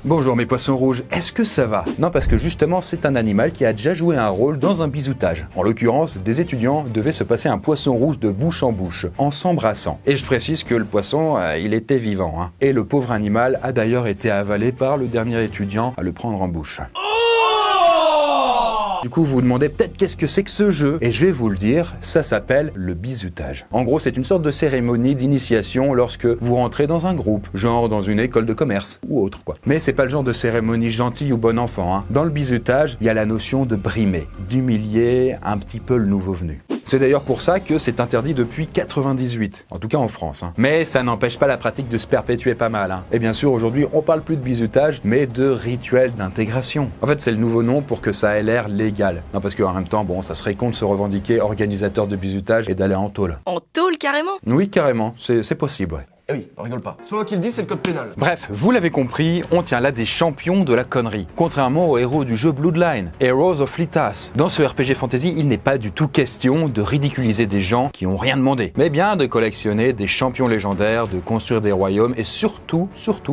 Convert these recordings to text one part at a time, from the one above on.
Bonjour mes poissons rouges, est-ce que ça va? Non, parce que justement c'est un animal qui a déjà joué un rôle dans un bisoutage. En l'occurrence, des étudiants devaient se passer un poisson rouge de bouche en bouche, en s'embrassant. Et je précise que le poisson, il était vivant, hein. Et le pauvre animal a d'ailleurs été avalé par le dernier étudiant à le prendre en bouche. Du coup, vous vous demandez peut-être qu'est-ce que c'est que ce jeu? Et je vais vous le dire, ça s'appelle le bisoutage. En gros, c'est une sorte de cérémonie d'initiation lorsque vous rentrez dans un groupe, genre dans une école de commerce ou autre quoi. Mais c'est pas le genre de cérémonie gentille ou bon enfant, hein. Dans le bisoutage, il y a la notion de brimer, d'humilier un petit peu le nouveau venu. C'est d'ailleurs pour ça que c'est interdit depuis 98, en tout cas en France, hein. Mais ça n'empêche pas la pratique de se perpétuer pas mal, hein. Et bien sûr, aujourd'hui, on parle plus de bisoutage, mais de rituel d'intégration. En fait, c'est le nouveau nom pour que ça ait l'air légal. Non, parce qu'en même temps, bon, ça serait con de se revendiquer organisateur de bisoutage et d'aller en tôle. En tôle carrément? Oui, carrément, c'est possible, ouais. Eh oui, on rigole pas. C'est pas moi qui le dis, c'est le code pénal. Bref, vous l'avez compris, on tient là des champions de la connerie. Contrairement aux héros du jeu Bloodline, Heroes of Litas. Dans ce RPG fantasy, il n'est pas du tout question de ridiculiser des gens qui ont rien demandé, mais bien de collectionner des champions légendaires, de construire des royaumes et surtout,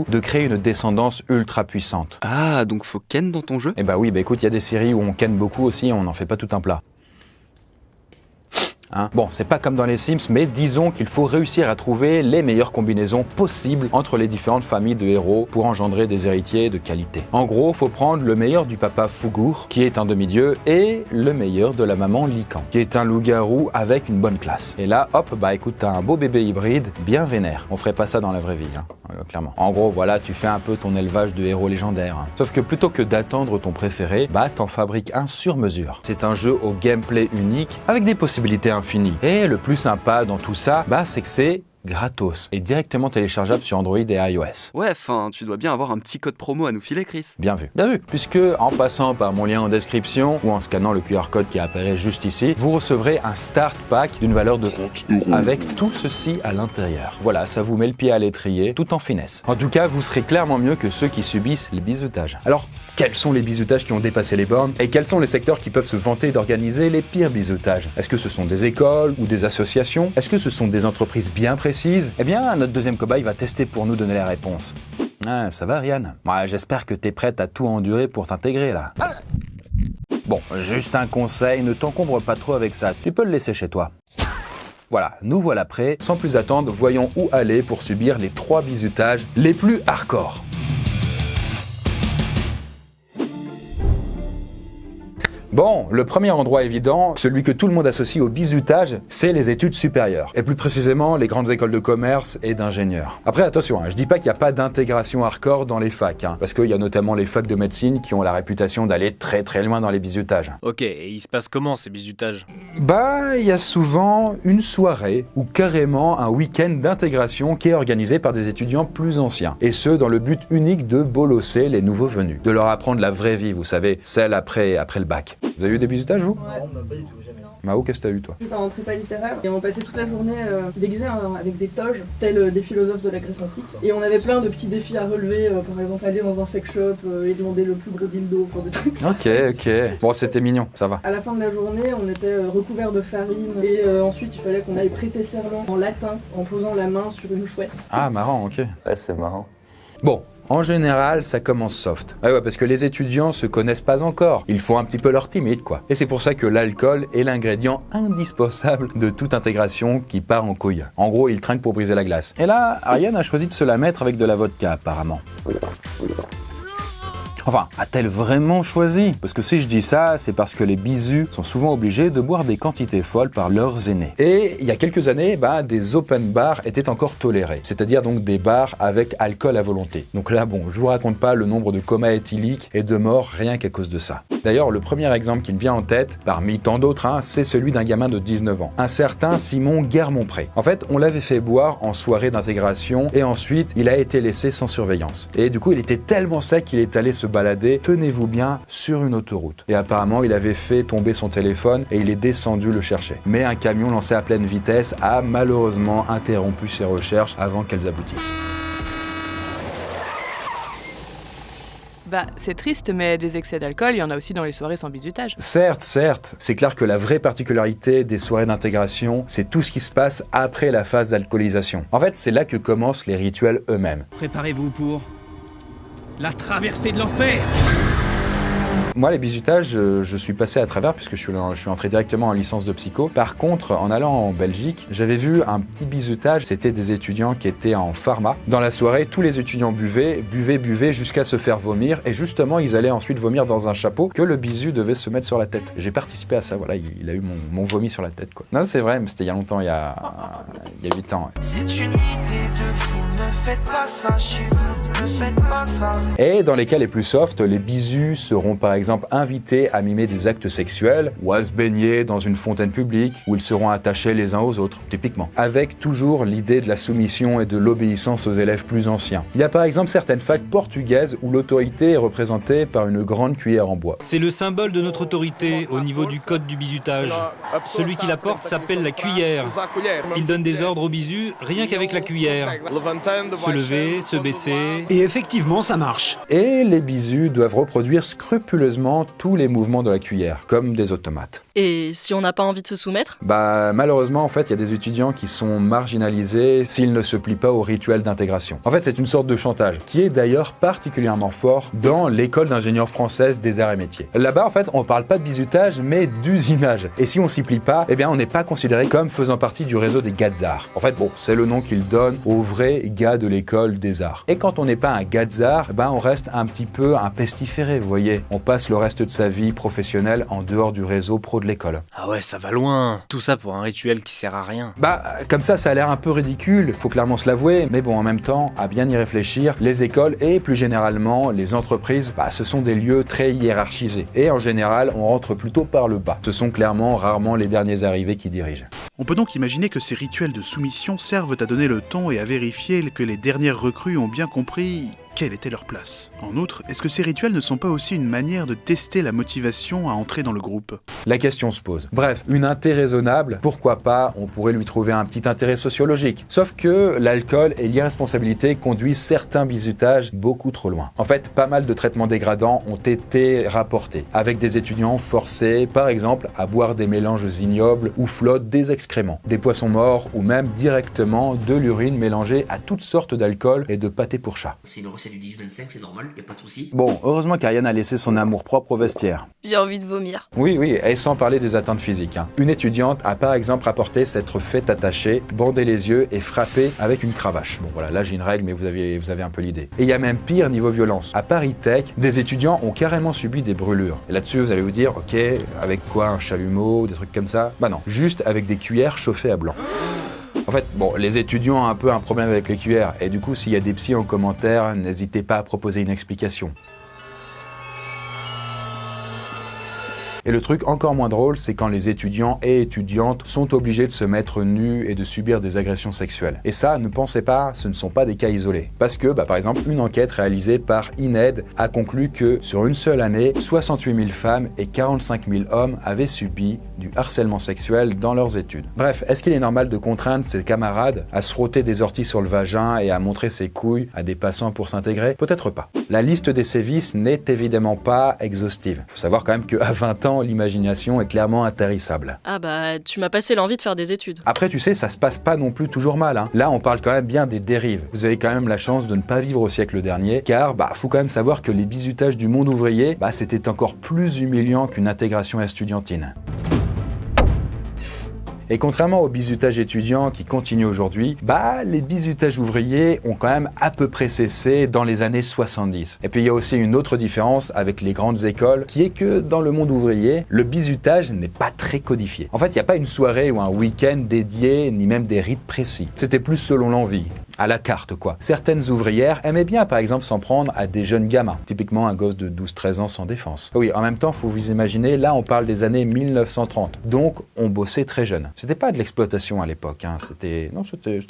de créer une descendance ultra puissante. Ah, donc faut ken dans ton jeu? Eh bah oui, bah écoute, il y a des séries où on ken beaucoup aussi, on n'en fait pas tout un plat. Hein. Bon, c'est pas comme dans les Sims, mais disons qu'il faut réussir à trouver les meilleures combinaisons possibles entre les différentes familles de héros pour engendrer des héritiers de qualité. En gros, faut prendre le meilleur du papa Fugur, qui est un demi-dieu, et le meilleur de la maman Lycan, qui est un loup-garou avec une bonne classe. Et là, hop, bah écoute, t'as un beau bébé hybride bien vénère. On ferait pas ça dans la vraie vie, hein, clairement. En gros, voilà, tu fais un peu ton élevage de héros légendaires. Hein. Sauf que plutôt que d'attendre ton préféré, bah t'en fabriques un sur mesure. C'est un jeu au gameplay unique, avec des possibilités infini. Et le plus sympa dans tout ça, bah c'est que c'est gratos et directement téléchargeable sur Android et iOS. Ouais, enfin, tu dois bien avoir un petit code promo à nous filer, Chris. Bien vu, puisque en passant par mon lien en description ou en scannant le QR code qui apparaît juste ici, vous recevrez un start pack d'une valeur de 30 € avec tout ceci à l'intérieur. Voilà, ça vous met le pied à l'étrier tout en finesse. En tout cas, vous serez clairement mieux que ceux qui subissent les bisoutages. Alors, quels sont les bisoutages qui ont dépassé les bornes et quels sont les secteurs qui peuvent se vanter d'organiser les pires bisoutages? Est-ce que ce sont des écoles ou des associations? Est-ce que ce sont des entreprises bien précises? Eh bien, notre deuxième cobaye va tester pour nous donner la réponse. Ah, ça va, Ariane? Ouais, j'espère que t'es prête à tout endurer pour t'intégrer, là. Bon, juste un conseil, ne t'encombre pas trop avec ça. Tu peux le laisser chez toi. Voilà, nous voilà prêts. Sans plus attendre, voyons où aller pour subir les 3 bisoutages les plus hardcore. Bon, le premier endroit évident, celui que tout le monde associe au bizutage, c'est les études supérieures. Et plus précisément, les grandes écoles de commerce et d'ingénieurs. Après, attention, je dis pas qu'il n'y a pas d'intégration hardcore dans les facs, parce qu'il y a notamment les facs de médecine qui ont la réputation d'aller très très loin dans les bizutages. Ok, et il se passe comment ces bizutages? Bah, il y a souvent une soirée ou carrément un week-end d'intégration qui est organisé par des étudiants plus anciens. Et ce, dans le but unique de bolosser les nouveaux venus. De leur apprendre la vraie vie, vous savez, celle après le bac. Vous avez eu des bisutages, vous? Ouais. Non, pas du tout, jamais. Mao, qu'est-ce que t'as eu, toi? J'étais en prépa littéraire et on passait toute la journée déguisés avec des toges, tels des philosophes de la Grèce antique. Et on avait plein de petits défis à relever, par exemple aller dans un sex shop et demander le plus gros dildo pour des trucs. Ok. Bon, c'était mignon, ça va. À la fin de la journée, on était recouverts de farine et ensuite il fallait qu'on aille prêter serment en latin en posant la main sur une chouette. Ah, marrant, ok. Ouais, c'est marrant. Bon. En général, ça commence soft. Ouais, parce que les étudiants se connaissent pas encore. Ils font un petit peu leur timide, quoi. Et c'est pour ça que l'alcool est l'ingrédient indispensable de toute intégration qui part en couille. En gros, ils trinquent pour briser la glace. Et là, Ariane a choisi de se la mettre avec de la vodka, apparemment. Enfin, a-t-elle vraiment choisi? Parce que si je dis ça, c'est parce que les bisus sont souvent obligés de boire des quantités folles par leurs aînés. Et il y a quelques années, des open bars étaient encore tolérés. C'est-à-dire donc des bars avec alcool à volonté. Donc là, bon, je vous raconte pas le nombre de comas éthyliques et de morts rien qu'à cause de ça. D'ailleurs, le premier exemple qui me vient en tête, parmi tant d'autres, c'est celui d'un gamin de 19 ans. Un certain Simon Guermont-Pré. En fait, on l'avait fait boire en soirée d'intégration et ensuite, il a été laissé sans surveillance. Et du coup, il était tellement sec qu'il est allé se balader, tenez-vous bien, sur une autoroute. Et apparemment, il avait fait tomber son téléphone et il est descendu le chercher. Mais un camion lancé à pleine vitesse a malheureusement interrompu ses recherches avant qu'elles aboutissent. Bah, c'est triste, mais des excès d'alcool, il y en a aussi dans les soirées sans bizutage. Certes, c'est clair que la vraie particularité des soirées d'intégration, c'est tout ce qui se passe après la phase d'alcoolisation. En fait, c'est là que commencent les rituels eux-mêmes. Préparez-vous pour... La traversée de l'enfer. Moi, les bizutages, je suis passé à travers puisque je suis entré directement en licence de psycho. Par contre, en allant en Belgique, j'avais vu un petit bizutage. C'était des étudiants qui étaient en pharma. Dans la soirée, tous les étudiants buvaient jusqu'à se faire vomir. Et justement, ils allaient ensuite vomir dans un chapeau que le bisu devait se mettre sur la tête. J'ai participé à ça, voilà, il a eu mon vomi sur la tête, quoi. Non, c'est vrai, mais c'était il y a longtemps, il y a 8 ans. Ouais. C'est une idée de fou, ne faites pas ça chez vous, ne faites pas ça. Et dans les cas les plus soft, les bisus seront par exemple invités à mimer des actes sexuels ou à se baigner dans une fontaine publique où ils seront attachés les uns aux autres, typiquement. Avec toujours l'idée de la soumission et de l'obéissance aux élèves plus anciens. Il y a par exemple certaines facs portugaises où l'autorité est représentée par une grande cuillère en bois. C'est le symbole de notre autorité au niveau du code du bizutage. Celui qui la porte s'appelle la cuillère. Il donne des ordres au bisu rien qu'avec la cuillère. Se lever, se baisser... Et effectivement, ça marche. Et les bisus doivent reproduire scrupuleusement tous les mouvements de la cuillère, comme des automates. Et si on n'a pas envie de se soumettre ? Malheureusement, en fait, il y a des étudiants qui sont marginalisés s'ils ne se plient pas au rituel d'intégration. En fait, c'est une sorte de chantage, qui est d'ailleurs particulièrement fort dans l'école d'ingénieurs française des arts et métiers. Là-bas, en fait, on parle pas de bizutage, mais d'usinage. Et si on s'y plie pas, eh bien, on n'est pas considéré comme faisant partie du réseau des gars des arts. En fait, c'est le nom qu'ils donnent aux vrais gars de l'école des arts. Et quand on n'est pas un gars des arts, on reste un petit peu un pestiféré, vous voyez. On passe le reste de sa vie professionnelle en dehors du réseau pro de l'école. Ah ouais, ça va loin. Tout ça pour un rituel qui sert à rien. Comme ça a l'air un peu ridicule, faut clairement se l'avouer, mais en même temps, à bien y réfléchir, les écoles et plus généralement les entreprises, ce sont des lieux très hiérarchisés. Et en général, on rentre plutôt par le bas. Ce sont rarement les derniers arrivés qui dirigent. On peut donc imaginer que ces rituels de soumission servent à donner le ton et à vérifier que les dernières recrues ont bien compris quelle était leur place. En outre, est-ce que ces rituels ne sont pas aussi une manière de tester la motivation à entrer dans le groupe ? La question se pose. Bref, une intérêt raisonnable, pourquoi pas, on pourrait lui trouver un petit intérêt sociologique. Sauf que l'alcool et l'irresponsabilité conduisent certains bizutages beaucoup trop loin. En fait, pas mal de traitements dégradants ont été rapportés, avec des étudiants forcés, par exemple, à boire des mélanges ignobles où flottent des excréments, des poissons morts ou même directement de l'urine mélangée à toutes sortes d'alcool et de pâté pour chat. C'est une recette du 18-25, c'est normal, y a pas de souci. Bon, heureusement qu'Ariane a laissé son amour-propre au vestiaire. J'ai envie de vomir. Oui, et sans parler des atteintes physiques. Une étudiante a par exemple rapporté s'être fait attacher, bander les yeux et frapper avec une cravache. Bon voilà, là j'ai une règle, mais vous avez un peu l'idée. Et il y a même pire niveau violence. À Paris Tech, des étudiants ont carrément subi des brûlures. Et là-dessus, vous allez vous dire, ok, avec quoi, un chalumeau, des trucs comme ça ? Non, juste avec des cuillères chauffées à blanc. En fait, les étudiants ont un peu un problème avec les cuillères. Et du coup, s'il y a des psys en commentaire, n'hésitez pas à proposer une explication. Et le truc encore moins drôle, c'est quand les étudiants et étudiantes sont obligés de se mettre nus et de subir des agressions sexuelles. Et ça, ne pensez pas, ce ne sont pas des cas isolés. Parce que, par exemple, une enquête réalisée par INED a conclu que, sur une seule année, 68 000 femmes et 45 000 hommes avaient subi du harcèlement sexuel dans leurs études. Bref, est-ce qu'il est normal de contraindre ses camarades à se frotter des orties sur le vagin et à montrer ses couilles à des passants pour s'intégrer ? Peut-être pas. La liste des sévices n'est évidemment pas exhaustive. Faut savoir quand même qu'à 20 ans, l'imagination est clairement intarissable. Ah tu m'as passé l'envie de faire des études. Après, tu sais, ça se passe pas non plus toujours mal. Là, on parle quand même bien des dérives. Vous avez quand même la chance de ne pas vivre au siècle dernier, car faut quand même savoir que les bizutages du monde ouvrier, c'était encore plus humiliant qu'une intégration estudiantine. Et contrairement aux bizutages étudiants qui continuent aujourd'hui, les bizutages ouvriers ont quand même à peu près cessé dans les années 70. Et puis il y a aussi une autre différence avec les grandes écoles, qui est que dans le monde ouvrier, le bizutage n'est pas très codifié. En fait, il n'y a pas une soirée ou un week-end dédié, ni même des rites précis. C'était plus selon l'envie. À la carte, quoi. Certaines ouvrières aimaient bien, par exemple, s'en prendre à des jeunes gamins. Typiquement, un gosse de 12-13 ans sans défense. Oui, en même temps, faut vous imaginer, là, on parle des années 1930. Donc, on bossait très jeune. C'était pas de l'exploitation à l'époque, c'était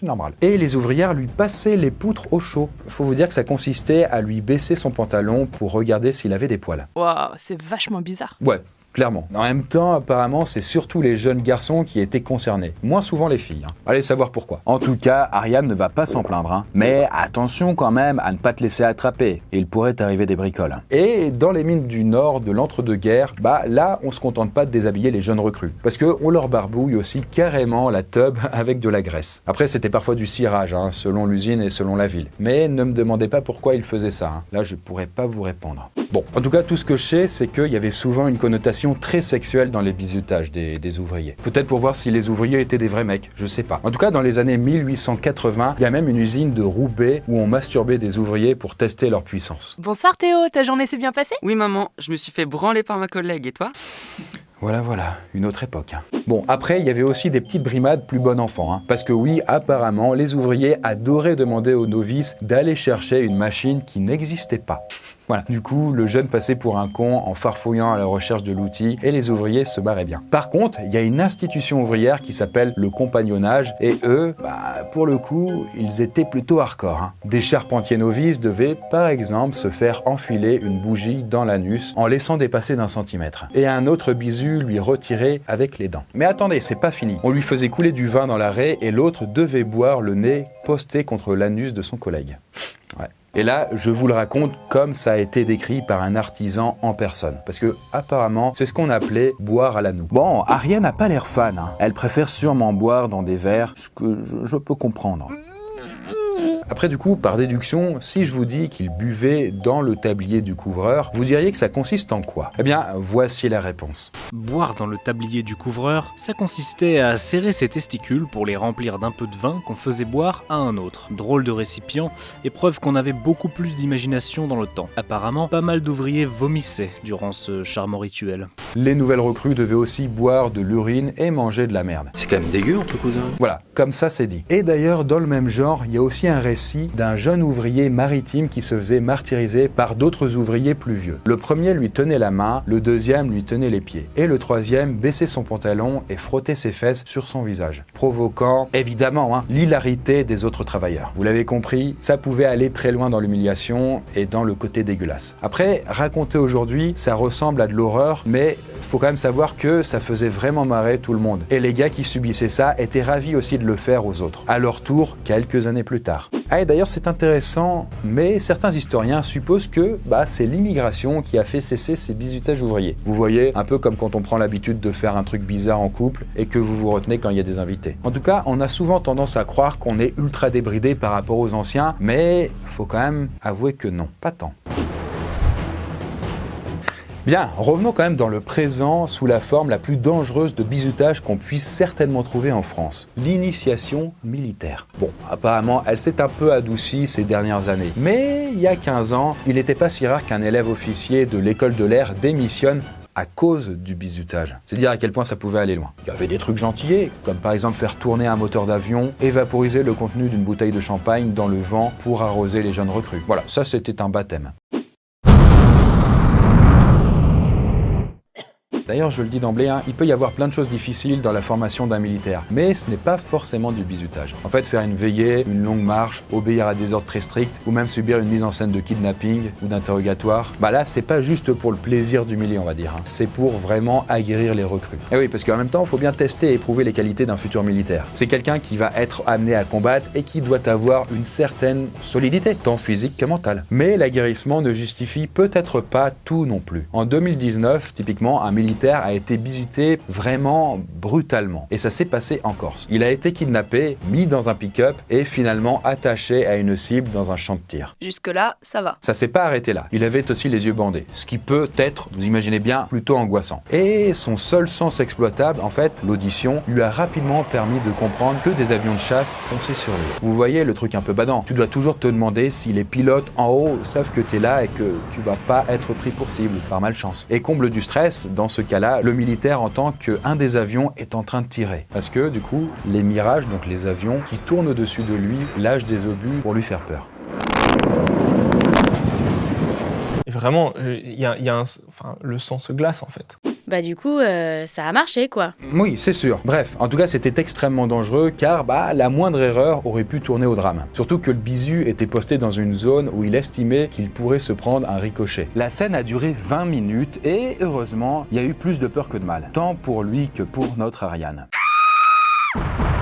normal. Et les ouvrières lui passaient les poutres au chaud. Faut vous dire que ça consistait à lui baisser son pantalon pour regarder s'il avait des poils. Waouh, c'est vachement bizarre. Ouais. clairement. En même temps, apparemment, c'est surtout les jeunes garçons qui étaient concernés, moins souvent les filles. Allez savoir pourquoi. En tout cas, Ariane ne va pas s'en plaindre, mais attention quand même à ne pas te laisser attraper, il pourrait arriver des bricoles. Et dans les mines du Nord de l'entre-deux-guerres, là, on se contente pas de déshabiller les jeunes recrues, parce qu'on leur barbouille aussi carrément la tub avec de la graisse. Après, c'était parfois du cirage, selon l'usine et selon la ville. Mais ne me demandez pas pourquoi ils faisaient ça. Là, je pourrais pas vous répondre. Bon, en tout cas, tout ce que je sais, c'est qu'il y avait souvent une connotation très sexuelle dans les bizutages des ouvriers. Peut-être pour voir si les ouvriers étaient des vrais mecs, je sais pas. En tout cas, dans les années 1880, il y a même une usine de Roubaix où on masturbait des ouvriers pour tester leur puissance. Bonsoir Théo, ta journée s'est bien passée? Oui maman, je me suis fait branler par ma collègue, et toi? Voilà, une autre époque. Bon, après, il y avait aussi des petites brimades plus bon enfant. Parce que oui, apparemment, les ouvriers adoraient demander aux novices d'aller chercher une machine qui n'existait pas. Voilà. Du coup, le jeune passait pour un con en farfouillant à la recherche de l'outil et les ouvriers se barraient bien. Par contre, il y a une institution ouvrière qui s'appelle le compagnonnage et eux, pour le coup, ils étaient plutôt hardcore. Des charpentiers novices devaient, par exemple, se faire enfiler une bougie dans l'anus en laissant dépasser d'1 centimètre. Et un autre bisu lui retirer avec les dents. Mais attendez, c'est pas fini. On lui faisait couler du vin dans la raie et l'autre devait boire le nez posté contre l'anus de son collègue. Ouais. Et là, je vous le raconte comme ça a été décrit par un artisan en personne. Parce que, apparemment, c'est ce qu'on appelait boire à la noue. Bon, Ariane n'a pas l'air fan. Elle préfère sûrement boire dans des verres, ce que je peux comprendre. Après du coup, par déduction, si je vous dis qu'il buvait dans le tablier du couvreur, vous diriez que ça consiste en quoi? Eh bien, voici la réponse. Boire dans le tablier du couvreur, ça consistait à serrer ses testicules pour les remplir d'un peu de vin qu'on faisait boire à un autre. Drôle de récipient, et preuve qu'on avait beaucoup plus d'imagination dans le temps. Apparemment, pas mal d'ouvriers vomissaient durant ce charmant rituel. Les nouvelles recrues devaient aussi boire de l'urine et manger de la merde. C'est quand même dégueu entre cousins. Voilà, comme ça c'est dit. Et d'ailleurs, dans le même genre, il y a aussi un récit d'un jeune ouvrier maritime qui se faisait martyriser par d'autres ouvriers plus vieux. Le premier lui tenait la main, le deuxième lui tenait les pieds, et le troisième baissait son pantalon et frottait ses fesses sur son visage, provoquant évidemment l'hilarité des autres travailleurs. Vous l'avez compris, ça pouvait aller très loin dans l'humiliation et dans le côté dégueulasse. Après, raconter aujourd'hui, ça ressemble à de l'horreur, mais faut quand même savoir que ça faisait vraiment marrer tout le monde. Et les gars qui subissaient ça étaient ravis aussi de le faire aux autres, à leur tour quelques années plus tard. Et d'ailleurs c'est intéressant, mais certains historiens supposent que c'est l'immigration qui a fait cesser ces bizutages ouvriers. Vous voyez, un peu comme quand on prend l'habitude de faire un truc bizarre en couple et que vous vous retenez quand il y a des invités. En tout cas, on a souvent tendance à croire qu'on est ultra débridé par rapport aux anciens, mais faut quand même avouer que non, pas tant. Bien, revenons quand même dans le présent sous la forme la plus dangereuse de bizutage qu'on puisse certainement trouver en France, l'initiation militaire. Bon, apparemment, elle s'est un peu adoucie ces dernières années, mais il y a 15 ans, il n'était pas si rare qu'un élève officier de l'école de l'air démissionne à cause du bizutage. C'est dire à quel point ça pouvait aller loin. Il y avait des trucs gentillés, comme par exemple faire tourner un moteur d'avion et vaporiser le contenu d'une bouteille de champagne dans le vent pour arroser les jeunes recrues. Voilà, ça c'était un baptême. D'ailleurs, je le dis d'emblée, il peut y avoir plein de choses difficiles dans la formation d'un militaire, mais ce n'est pas forcément du bizutage. En fait, faire une veillée, une longue marche, obéir à des ordres très stricts, ou même subir une mise en scène de kidnapping ou d'interrogatoire, là, c'est pas juste pour le plaisir d'humilier, on va dire. C'est pour vraiment aguerrir les recrues. Et oui, parce qu'en même temps, il faut bien tester et éprouver les qualités d'un futur militaire. C'est quelqu'un qui va être amené à combattre et qui doit avoir une certaine solidité, tant physique que mentale. Mais l'aguerrissement ne justifie peut-être pas tout non plus. En 2019, typiquement, un militaire a été bizuté vraiment brutalement. Et ça s'est passé en Corse. Il a été kidnappé, mis dans un pick-up et finalement attaché à une cible dans un champ de tir. Jusque-là, ça va. Ça s'est pas arrêté là. Il avait aussi les yeux bandés, ce qui peut être, vous imaginez bien, plutôt angoissant. Et son seul sens exploitable, en fait, l'audition, lui a rapidement permis de comprendre que des avions de chasse fonçaient sur lui. Vous voyez le truc un peu badant. Tu dois toujours te demander si les pilotes en haut savent que t'es là et que tu vas pas être pris pour cible, par malchance. Et comble du stress, dans ce cas-là, le militaire entend qu'un des avions est en train de tirer. Parce que, du coup, les mirages, donc les avions qui tournent au-dessus de lui, lâchent des obus pour lui faire peur. Et vraiment, le sang se glace en fait. Bah du coup, ça a marché quoi. Oui, c'est sûr. Bref, en tout cas, c'était extrêmement dangereux car la moindre erreur aurait pu tourner au drame. Surtout que le bisu était posté dans une zone où il estimait qu'il pourrait se prendre un ricochet. La scène a duré 20 minutes et heureusement, il y a eu plus de peur que de mal. Tant pour lui que pour notre Ariane.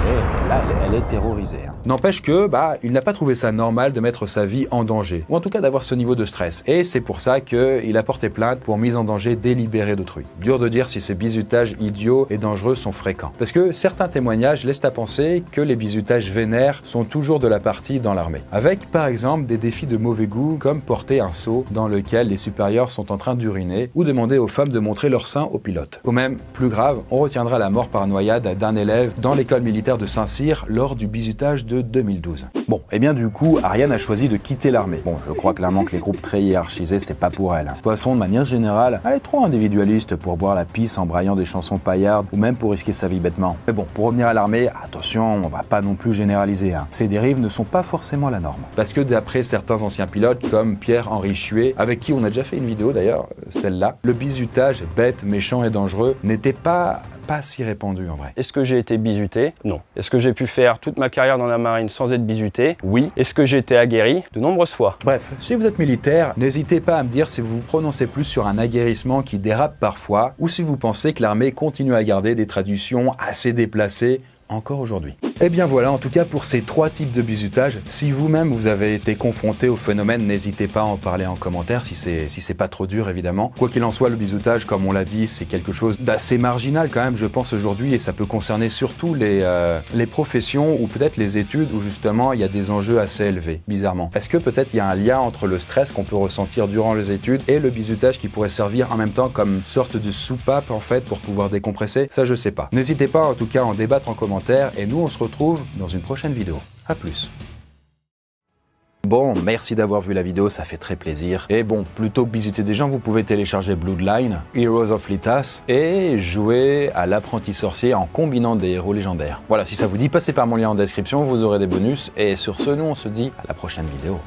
Et là, elle est terrorisée. N'empêche que, il n'a pas trouvé ça normal de mettre sa vie en danger, ou en tout cas d'avoir ce niveau de stress. Et c'est pour ça qu'il a porté plainte pour mise en danger délibérée d'autrui. Dur de dire si ces bizutages idiots et dangereux sont fréquents. Parce que certains témoignages laissent à penser que les bizutages vénères sont toujours de la partie dans l'armée. Avec, par exemple, des défis de mauvais goût, comme porter un seau dans lequel les supérieurs sont en train d'uriner, ou demander aux femmes de montrer leur sein aux pilotes. Ou même, plus grave, on retiendra la mort par noyade d'un élève dans l'école militaire de Saint-Cyr lors du bizutage de 2012. Bon, et bien du coup, Ariane a choisi de quitter l'armée. Bon, je crois clairement que les groupes très hiérarchisés, c'est pas pour elle. De toute façon, de manière générale, elle est trop individualiste pour boire la pisse en braillant des chansons paillardes ou même pour risquer sa vie bêtement. Mais bon, pour revenir à l'armée, attention, on va pas non plus généraliser. Ces dérives ne sont pas forcément la norme. Parce que d'après certains anciens pilotes, comme Pierre-Henri Chuet, avec qui on a déjà fait une vidéo d'ailleurs, celle-là, le bizutage bête, méchant et dangereux n'était pas si répandu en vrai. Est-ce que j'ai été bizuté? Non. Est-ce que j'ai pu faire toute ma carrière dans la marine sans être bizuté? Oui. Est-ce que j'ai été aguerri? De nombreuses fois. Bref, si vous êtes militaire, n'hésitez pas à me dire si vous vous prononcez plus sur un aguerrissement qui dérape parfois ou si vous pensez que l'armée continue à garder des traditions assez déplacées encore aujourd'hui. Et bien voilà, en tout cas pour ces 3 types de bizutage. Si vous-même vous avez été confronté au phénomène, n'hésitez pas à en parler en commentaire si c'est pas trop dur évidemment. Quoi qu'il en soit, le bizutage, comme on l'a dit, c'est quelque chose d'assez marginal quand même, je pense aujourd'hui, et ça peut concerner surtout les professions ou peut-être les études où justement il y a des enjeux assez élevés, bizarrement. Est-ce que peut-être il y a un lien entre le stress qu'on peut ressentir durant les études et le bizutage qui pourrait servir en même temps comme sorte de soupape en fait pour pouvoir décompresser? Ça je sais pas. N'hésitez pas en tout cas à en débattre en commentaire et nous on se retrouve dans une prochaine vidéo. A plus. Bon, merci d'avoir vu la vidéo, ça fait très plaisir. Et bon, plutôt que bisuter des gens, vous pouvez télécharger Bloodline, Heroes of Litas et jouer à l'apprenti sorcier en combinant des héros légendaires. Voilà, si ça vous dit, passez par mon lien en description, vous aurez des bonus. Et sur ce, nous on se dit à la prochaine vidéo.